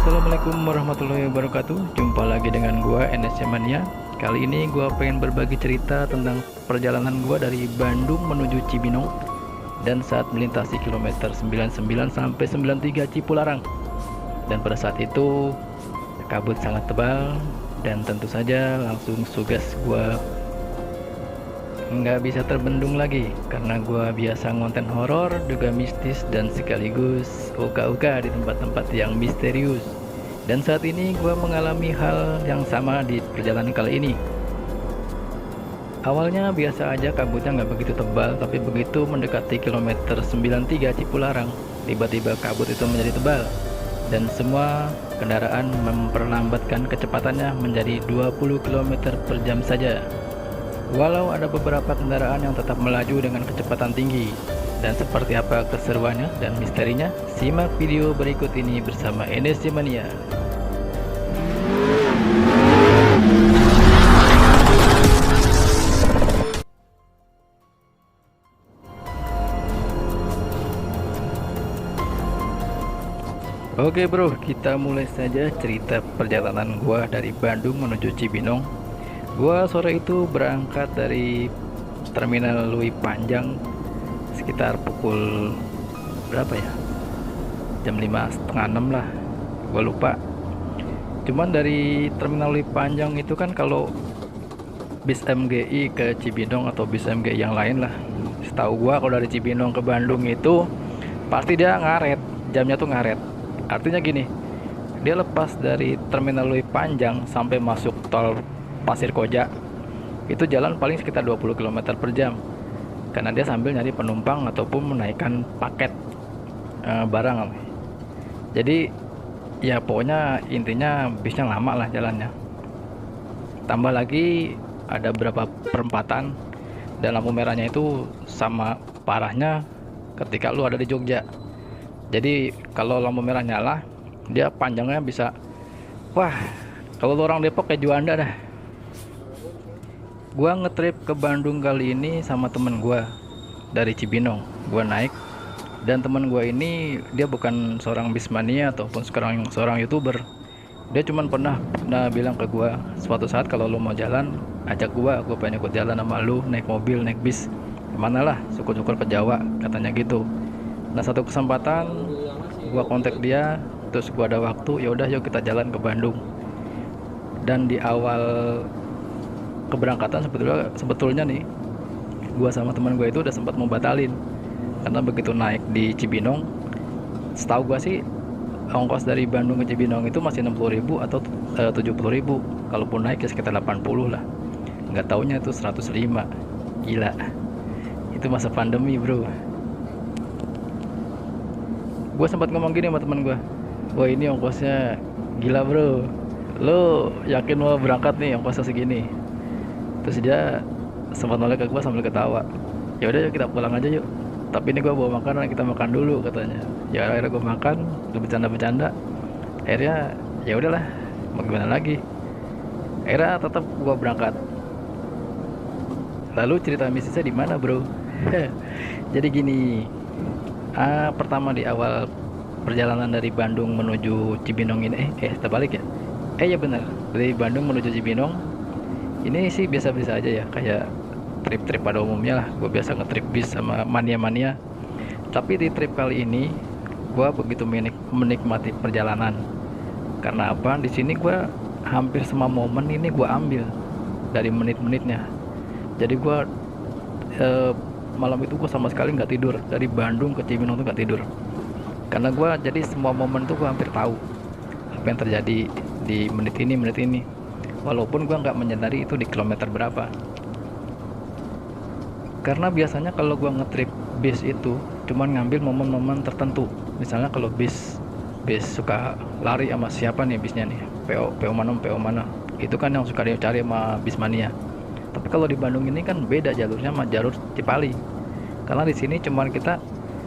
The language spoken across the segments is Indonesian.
Assalamualaikum warahmatullahi wabarakatuh. Jumpa lagi dengan gua NSC Mania. Kali ini gua pengen berbagi cerita tentang perjalanan gua dari Bandung menuju Cibinong dan saat melintasi kilometer 99 sampai 93 Cipularang. Dan pada saat itu kabut sangat tebal dan tentu saja langsung sugas gua nggak bisa terbendung lagi karena gua biasa ngonten horor, juga mistis dan sekaligus uka-uka di tempat-tempat yang misterius. Dan saat ini gua mengalami hal yang sama di perjalanan kali ini. Awalnya biasa aja, kabutnya nggak begitu tebal, tapi begitu mendekati kilometer 93 Cipularang, tiba-tiba kabut itu menjadi tebal dan semua kendaraan memperlambatkan kecepatannya menjadi 20 km per jam saja. Walau ada beberapa kendaraan yang tetap melaju dengan kecepatan tinggi. Dan seperti apa keseruannya dan misterinya, simak video berikut ini bersama NSC Mania. Oke bro, kita mulai saja cerita perjalanan gua dari Bandung menuju Cibinong. Gua sore itu berangkat dari Terminal Lui Panjang sekitar pukul berapa ya? Jam 5:30 lah. Gua lupa. Cuman dari Terminal Lui Panjang itu kan kalau bis MGI ke Cibinong atau bis MGI yang lain lah. Setahu gua kalau dari Cibinong ke Bandung itu pasti dia ngaret, jamnya tuh ngaret. Artinya gini, dia lepas dari Terminal Lui Panjang sampai masuk tol Pasir Koja itu jalan paling sekitar 20 km per jam karena dia sambil nyari penumpang ataupun menaikkan paket barang. Jadi ya pokoknya intinya bisnya lama lah jalannya. Tambah lagi ada beberapa perempatan dan lampu merahnya itu sama parahnya ketika lu ada di Jogja. Jadi kalau lampu merah nyala dia panjangnya bisa, wah kalau lu orang Depok kayak Juanda dah. Gua ngetrip ke Bandung kali ini sama temen gua dari Cibinong. Gua naik dan temen gua ini dia bukan seorang bismania ataupun seorang YouTuber. Dia cuman pernah bilang ke gua, suatu saat kalau lu mau jalan ajak gua pengen ikut jalan sama lu, naik mobil, naik bis, kemana lah, syukur-syukur ke Jawa, katanya gitu. Nah satu kesempatan gua kontak dia, terus gua ada waktu, ya udah yuk kita jalan ke Bandung. Dan di awal keberangkatan sebetulnya nih gua sama teman gua itu udah sempat mau batalin karena begitu naik di Cibinong, setahu gua sih ongkos dari Bandung ke Cibinong itu masih 60.000 atau 70.000, kalaupun naik ya sekitar 80 lah. Nggak taunya itu 105. Gila, itu masa pandemi bro. Gua sempat ngomong gini sama teman gua, wah ini ongkosnya gila bro, lo yakin mau berangkat nih ongkosnya segini? Terus dia sempat noleh ke gue sambil ketawa, ya udah yuk kita pulang aja yuk, tapi ini gue bawa makanan, kita makan dulu katanya. Ya akhirnya gue makan, udah bercanda-bercanda, akhirnya ya udahlah mau gimana lagi, akhirnya tetap gue berangkat. Lalu cerita mistisnya di mana bro? Jadi gini, pertama di awal perjalanan dari Bandung menuju Cibinong ini terbalik ya, ya benar, dari Bandung menuju Cibinong ini sih biasa-biasa aja ya, kayak trip-trip pada umumnya lah. Gue biasa ngetrip bis sama mania-mania. Tapi di trip kali ini gue begitu menikmati perjalanan. Karena apa? Di sini gue hampir semua momen ini gue ambil dari menit-menitnya. Jadi gue malam itu gue sama sekali nggak tidur, dari Bandung ke Cibinong tuh nggak tidur. Karena gue jadi semua momen tuh gue hampir tahu apa yang terjadi di menit ini. Walaupun gue nggak menyadari itu di kilometer berapa. Karena biasanya kalau gue ngetrip bis itu cuman ngambil momen-momen tertentu. Misalnya kalau bis suka lari sama siapa nih bisnya nih, PO mana, itu kan yang suka dicari sama bismania. Tapi kalau di Bandung ini kan beda jalurnya sama jalur Cipali. Karena di sini cuman kita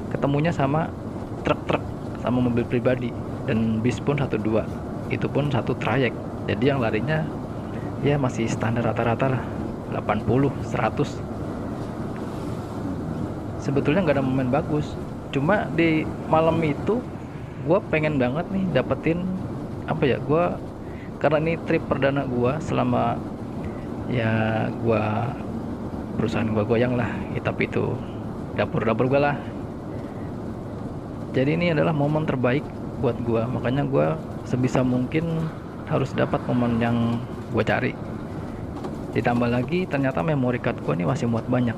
ketemunya sama truk-truk sama mobil pribadi, dan bis pun 1-2, itu pun satu trayek. Jadi yang larinya ya masih standar rata-rata lah 80, 100. Sebetulnya nggak ada momen bagus, cuma di malam itu gue pengen banget nih dapetin apa ya, gua karena ini trip perdana gua selama ya gua perusahaan gua goyang lah, ya, tapi itu dapur gua lah. Jadi ini adalah momen terbaik buat gua, makanya gua sebisa mungkin harus dapat momen yang gua cari. Ditambah lagi ternyata memory card gua ini masih muat banyak,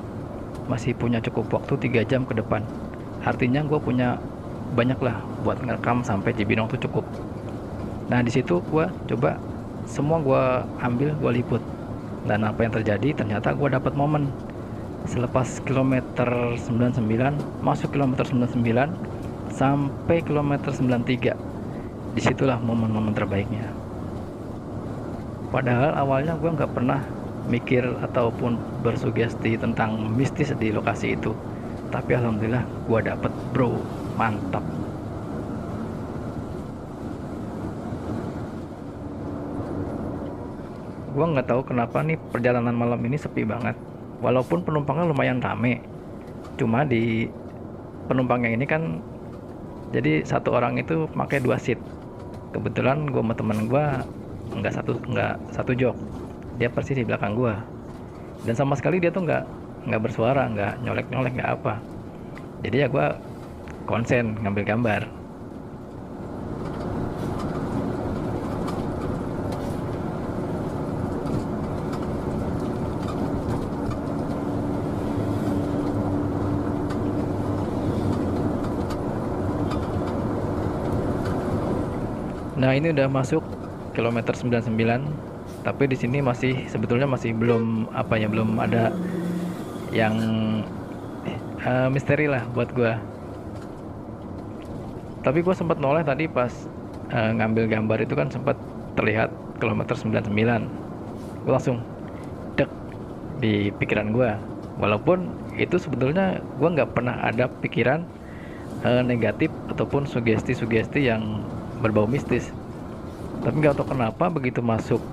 masih punya cukup waktu 3 jam ke depan. Artinya gua punya banyak lah buat ngerekam sampai Cibinong tuh cukup. Nah di situ gua coba semua gua ambil, gua liput. Dan apa yang terjadi, ternyata gua dapat momen selepas kilometer 99 masuk kilometer 99 sampai kilometer 93. Disitulah momen-momen terbaiknya. Padahal awalnya gue nggak pernah mikir ataupun bersugesti tentang mistis di lokasi itu, tapi alhamdulillah gue dapet bro, mantap. Gue nggak tahu kenapa nih perjalanan malam ini sepi banget, walaupun penumpangnya lumayan rame. Cuma di penumpangnya ini kan, jadi satu orang itu pakai 2 seat. Kebetulan gue sama temen gue nggak satu jok, dia persis di belakang gue. Dan sama sekali dia tuh nggak bersuara, nggak nyolek nggak apa. Jadi ya gue konsen ngambil gambar. Nah ini udah masuk kilometer 99, tapi di sini masih sebetulnya masih belum apa ya, belum ada yang misteri lah buat gua. Tapi gua sempat noleh tadi pas ngambil gambar itu kan sempat terlihat kilometer 99. Gua langsung dek di pikiran gua. Walaupun itu sebetulnya gua nggak pernah ada pikiran negatif ataupun sugesti-sugesti yang berbau mistis. Tapi nggak tahu kenapa begitu masuk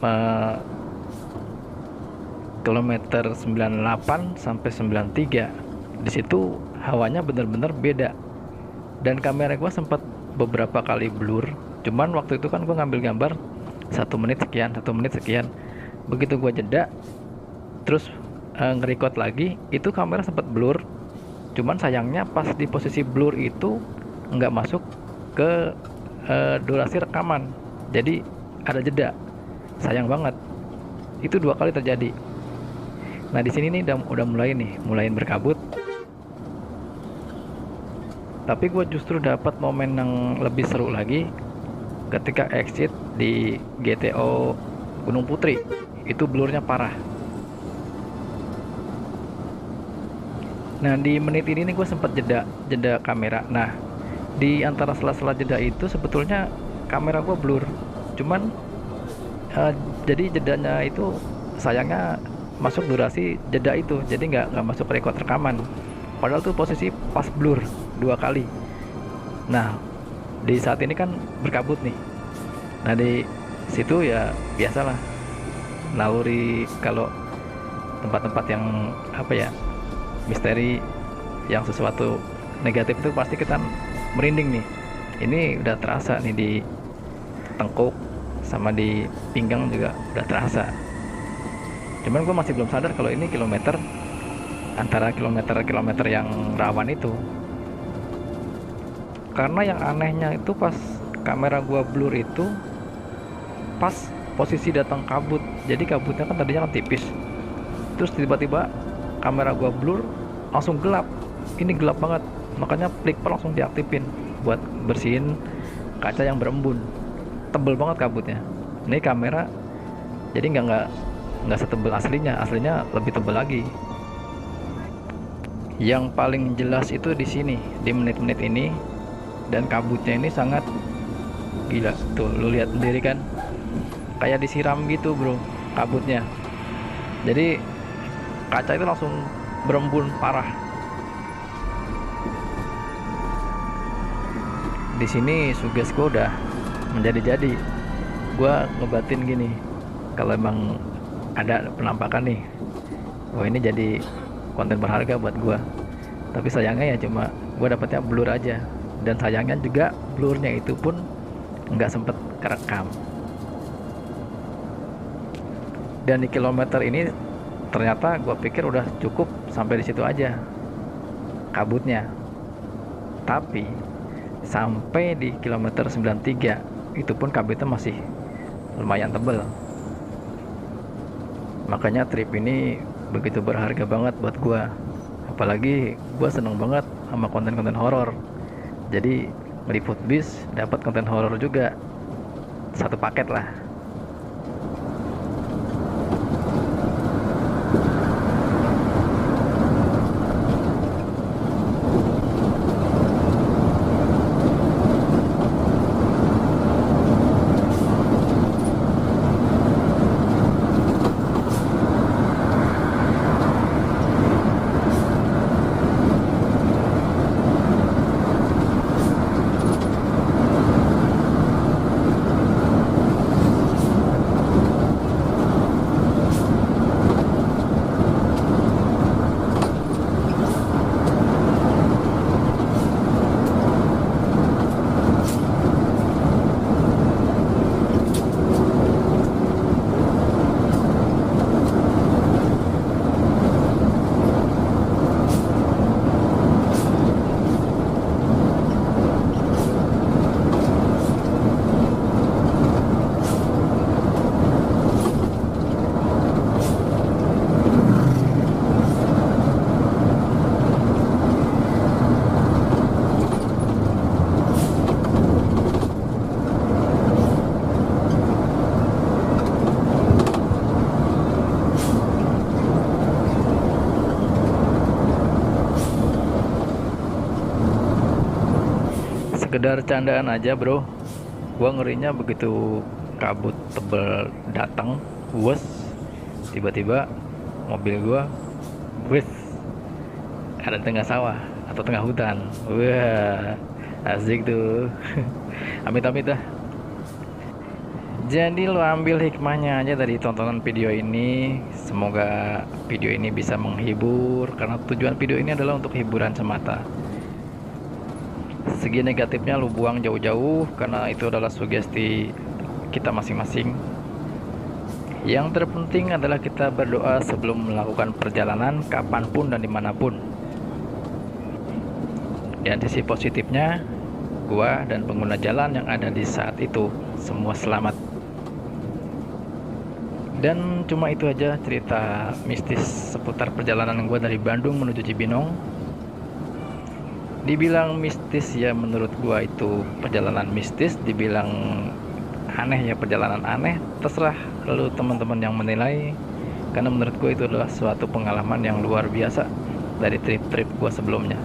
uh, kilometer 98 sampai 93, di situ hawanya bener-bener beda. Dan kamera gue sempat beberapa kali blur. Cuman waktu itu kan gue ngambil gambar 1 menit sekian. Begitu gue jeda, terus nge-record lagi, itu kamera sempat blur. Cuman sayangnya pas di posisi blur itu nggak masuk ke durasi rekaman, jadi ada jeda. Sayang banget, itu 2 kali terjadi. Nah di sini nih udah mulai berkabut, tapi gue justru dapat momen yang lebih seru lagi ketika exit di GTO Gunung Putri. Itu blurnya parah. Nah di menit ini nih gue sempat jeda kamera. Nah di antara sela-sela jeda itu sebetulnya kamera gue blur. Cuman jadi jedanya itu sayangnya masuk durasi jeda itu, jadi nggak masuk record rekaman. Padahal tuh posisi pas blur 2 kali. Nah di saat ini kan berkabut nih. Nah di situ ya biasalah naluri, kalau tempat-tempat yang apa ya, misteri, yang sesuatu negatif itu pasti kita merinding nih. Ini udah terasa nih di tengkuk sama di pinggang juga udah terasa. Cuman gue masih belum sadar kalau ini antara kilometer yang rawan itu. Karena yang anehnya itu pas kamera gue blur itu pas posisi datang kabut. Jadi kabutnya kan tadinya kan tipis, terus tiba-tiba kamera gue blur langsung gelap. Ini gelap banget, makanya flicker langsung diaktifin buat bersihin kaca yang berembun. Tebel banget kabutnya. Ini kamera jadi nggak setebel aslinya lebih tebel lagi. Yang paling jelas itu di sini, di menit-menit ini, dan kabutnya ini sangat gila. Tuh lu lihat sendiri kan, kayak disiram gitu bro kabutnya. Jadi kaca itu langsung berembun parah. Di sini suges gue udah menjadi-jadi. Gue ngebatin gini, kalau emang ada penampakan nih, wah ini jadi konten berharga buat gue. Tapi sayangnya ya cuma gue dapetnya blur aja. Dan sayangnya juga blurnya itu pun nggak sempet kerekam. Dan di kilometer ini ternyata gue pikir udah cukup sampai di situ aja kabutnya, tapi sampai di kilometer 93 itu pun kabutnya masih lumayan tebel. Makanya trip ini begitu berharga banget buat gue, apalagi gue seneng banget sama konten-konten horor. Jadi ngeliput bis dapat konten horor juga, satu paket lah. Sekedar candaan aja bro, gua ngerinya begitu kabut tebel datang, wes tiba-tiba mobil gua wes ada di tengah sawah atau tengah hutan. Wah, asik tuh. Amit-amit dah. Jadi lo ambil hikmahnya aja dari tontonan video ini. Semoga video ini bisa menghibur, karena tujuan video ini adalah untuk hiburan semata. Segi negatifnya lu buang jauh-jauh, karena itu adalah sugesti kita masing-masing. Yang terpenting adalah kita berdoa sebelum melakukan perjalanan kapanpun dan dimanapun. Dan sisi positifnya, gua dan pengguna jalan yang ada di saat itu semua selamat. Dan cuma itu aja cerita mistis seputar perjalanan gua dari Bandung menuju Cibinong. Dibilang mistis ya, menurut gua itu perjalanan mistis. Dibilang aneh ya perjalanan aneh, terserah lu teman-teman yang menilai, karena menurut gua itu adalah suatu pengalaman yang luar biasa dari trip-trip gua sebelumnya.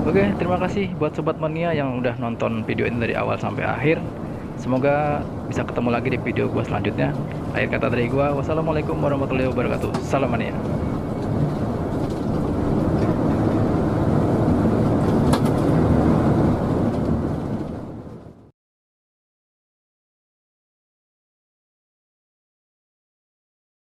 Oke, terima kasih buat Sobat Mania yang udah nonton video ini dari awal sampai akhir. Semoga bisa ketemu lagi di video gua selanjutnya. Akhir kata dari gua, wassalamualaikum warahmatullahi wabarakatuh. Salam Mania.